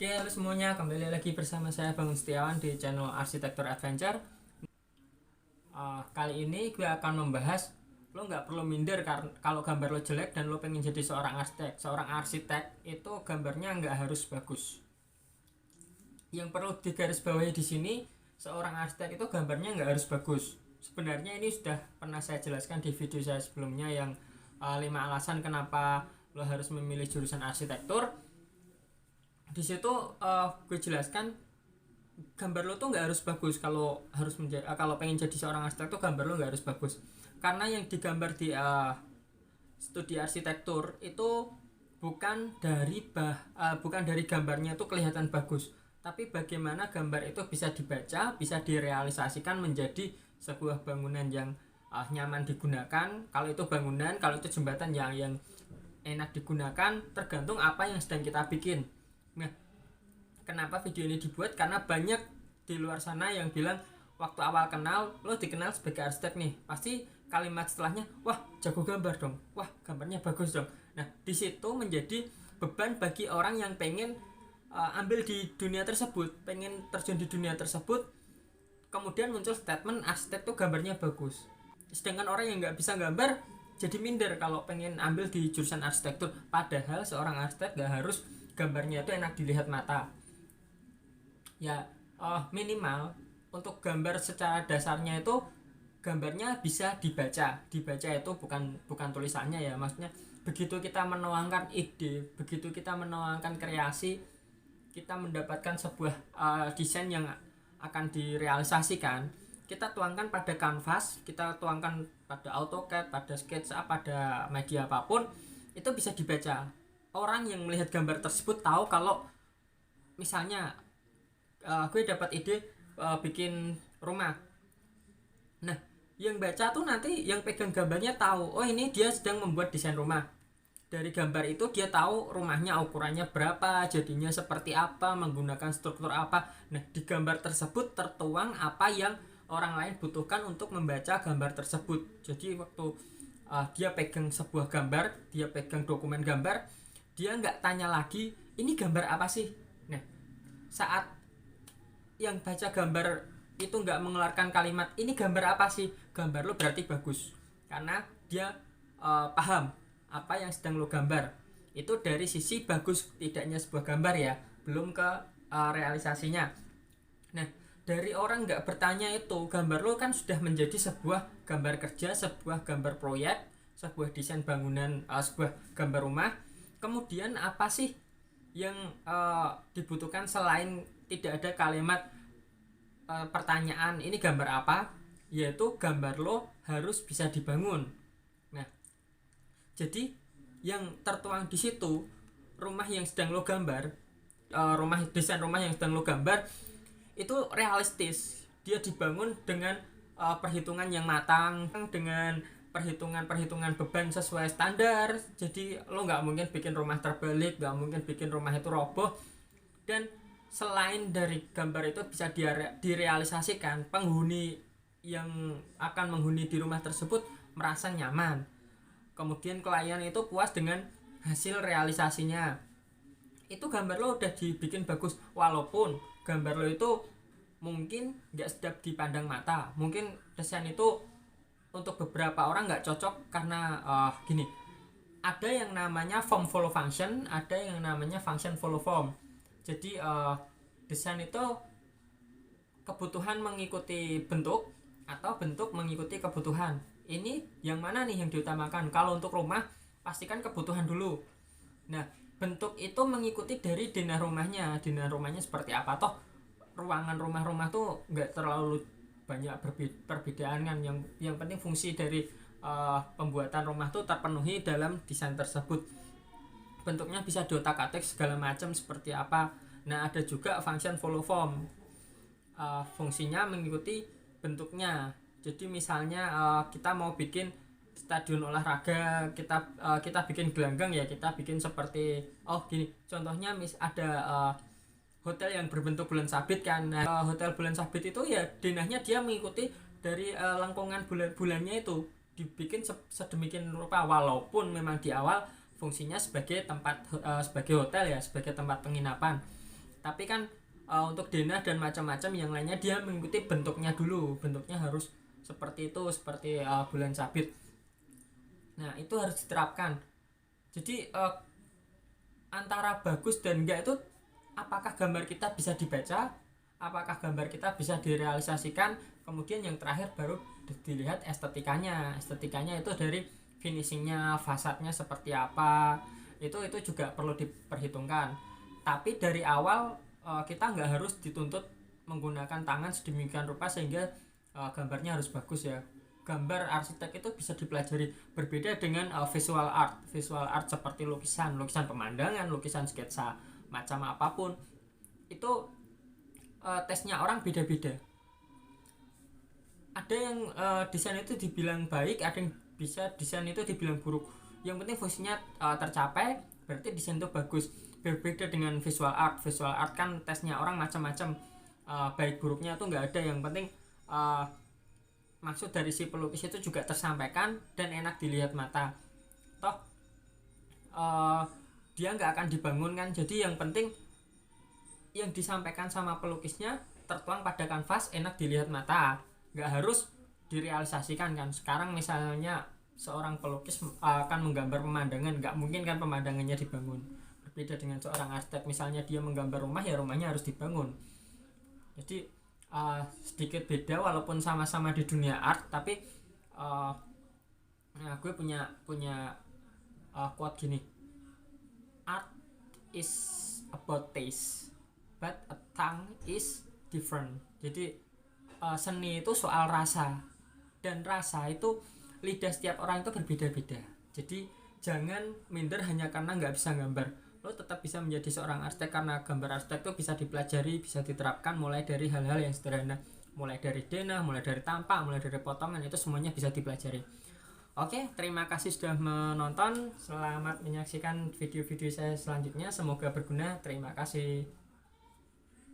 Oke, halo semuanya, kembali lagi bersama saya Bang Setiawan di channel Arsitektur Adventure. Kali ini gue akan membahas lo nggak perlu minder kalau gambar lo jelek dan lo pengen jadi seorang arsitek. Seorang arsitek itu gambarnya nggak harus bagus. Yang perlu digarisbawahi di sini, seorang arsitek itu gambarnya nggak harus bagus. Sebenarnya ini sudah pernah saya jelaskan di video saya sebelumnya yang 5 alasan kenapa lo harus memilih jurusan arsitektur. Di situ gue jelaskan gambar lo tuh nggak harus bagus kalau pengen jadi seorang arsitek tuh gambar lo nggak harus bagus, karena yang digambar di studi arsitektur itu bukan dari gambarnya tuh kelihatan bagus, tapi bagaimana gambar itu bisa dibaca, bisa direalisasikan menjadi sebuah bangunan yang nyaman digunakan. Kalau itu bangunan, kalau itu jembatan yang enak digunakan, tergantung apa yang sedang kita bikin. Nah, kenapa video ini dibuat? Karena banyak di luar sana yang bilang waktu awal kenal, lo dikenal sebagai arsitek nih, pasti kalimat setelahnya, wah jago gambar dong, wah gambarnya bagus dong. Nah, di situ menjadi beban bagi orang yang pengen ambil di dunia tersebut, pengen terjun di dunia tersebut, kemudian muncul statement arsitek tuh gambarnya bagus. Sedangkan orang yang nggak bisa gambar jadi minder kalau pengen ambil di jurusan arsitektur. Padahal seorang arsitek nggak harus gambarnya itu enak dilihat mata ya, minimal untuk gambar secara dasarnya itu gambarnya bisa dibaca itu bukan tulisannya ya, maksudnya begitu kita menuangkan ide, begitu kita menuangkan kreasi, kita mendapatkan sebuah desain yang akan direalisasikan, kita tuangkan pada kanvas, kita tuangkan pada AutoCAD, pada sketsa, pada media apapun, itu bisa dibaca. Orang yang melihat gambar tersebut tahu kalau misalnya gue dapat ide bikin rumah. Nah, yang baca tuh nanti yang pegang gambarnya tahu, oh ini dia sedang membuat desain rumah. Dari gambar itu dia tahu rumahnya ukurannya berapa, jadinya seperti apa, menggunakan struktur apa. Nah, di gambar tersebut tertuang apa yang orang lain butuhkan untuk membaca gambar tersebut. Jadi waktu dia pegang sebuah gambar, dia pegang dokumen gambar, dia nggak tanya lagi ini gambar apa sih. Nah, saat yang baca gambar itu nggak mengeluarkan kalimat ini gambar apa sih, gambar lo berarti bagus, karena dia paham apa yang sedang lo gambar. Itu dari sisi bagus tidaknya sebuah gambar ya, belum ke realisasinya. Nah, dari orang nggak bertanya itu gambar lo kan sudah menjadi sebuah gambar kerja, sebuah gambar proyek, sebuah desain bangunan, sebuah gambar rumah. Kemudian apa sih yang dibutuhkan selain tidak ada kalimat pertanyaan ini gambar apa, yaitu gambar lo harus bisa dibangun. Nah, jadi yang tertuang di situ, rumah yang sedang lo gambar, desain rumah yang sedang lo gambar itu realistis, dia dibangun dengan perhitungan yang matang, dengan perhitungan beban sesuai standar. Jadi lo nggak mungkin bikin rumah terbalik, nggak mungkin bikin rumah itu roboh. Dan selain dari gambar itu bisa direalisasikan, penghuni yang akan menghuni di rumah tersebut merasa nyaman, kemudian klien itu puas dengan hasil realisasinya. Itu gambar lo udah dibikin bagus, walaupun gambar lo itu mungkin nggak sedap dipandang mata, mungkin desain itu untuk beberapa orang nggak cocok karena gini, ada yang namanya form follow function, ada yang namanya function follow form. Jadi desain itu kebutuhan mengikuti bentuk atau bentuk mengikuti kebutuhan. Ini yang mana nih yang diutamakan? Kalau untuk rumah pastikan kebutuhan dulu. Nah, bentuk itu mengikuti dari denah rumahnya seperti apa. Toh ruangan rumah tuh nggak terlalu banyak perbedaan kan, yang penting fungsi dari pembuatan rumah tuh terpenuhi dalam desain tersebut. Bentuknya bisa diotak-atik segala macam seperti apa. Nah, ada juga function follow form, fungsinya mengikuti bentuknya. Jadi misalnya kita mau bikin stadion olahraga, kita bikin gelanggang ya, kita bikin seperti gini contohnya, ada hotel yang berbentuk bulan sabit kan. Nah, hotel bulan sabit itu ya denahnya dia mengikuti dari lengkungan bulannya itu, dibikin sedemikian rupa, walaupun memang di awal fungsinya sebagai tempat sebagai hotel ya, sebagai tempat penginapan. Tapi kan untuk denah dan macam-macam yang lainnya dia mengikuti bentuknya dulu, bentuknya harus seperti itu, seperti bulan sabit. Nah itu harus diterapkan. Jadi antara bagus dan enggak itu apakah gambar kita bisa dibaca, apakah gambar kita bisa direalisasikan, kemudian yang terakhir baru dilihat estetikanya itu dari finishingnya, fasadnya seperti apa, itu juga perlu diperhitungkan. Tapi dari awal kita nggak harus dituntut menggunakan tangan sedemikian rupa sehingga gambarnya harus bagus ya. Gambar arsitek itu bisa dipelajari, berbeda dengan visual art seperti lukisan pemandangan, lukisan sketsa macam apapun. Itu tesnya orang beda-beda. Ada yang desain itu dibilang baik, ada yang bisa desain itu dibilang buruk. Yang penting fungsinya tercapai, berarti desain itu bagus. Berbeda dengan visual art kan tesnya orang macam-macam, baik buruknya itu nggak ada. Yang penting maksud dari si pelukis itu juga tersampaikan dan enak dilihat mata. Toh dia nggak akan dibangun kan. Jadi yang penting yang disampaikan sama pelukisnya tertuang pada kanvas, enak dilihat mata, nggak harus direalisasikan kan. Sekarang misalnya seorang pelukis akan menggambar pemandangan, nggak mungkin kan pemandangannya dibangun. Berbeda dengan seorang arsitek, misalnya dia menggambar rumah, ya rumahnya harus dibangun. Jadi sedikit beda walaupun sama-sama di dunia art, tapi gue punya quote gini, art is about taste but a tongue is different. Jadi seni itu soal rasa, dan rasa itu lidah setiap orang itu berbeda-beda. Jadi jangan minder hanya karena nggak bisa gambar. Lo tetap bisa menjadi seorang arsitek karena gambar arsitek itu bisa dipelajari, bisa diterapkan mulai dari hal-hal yang sederhana, mulai dari denah, mulai dari tampak, mulai dari potongan, itu semuanya bisa dipelajari. Oke, terima kasih sudah menonton. Selamat menyaksikan video-video saya selanjutnya, semoga berguna. Terima kasih.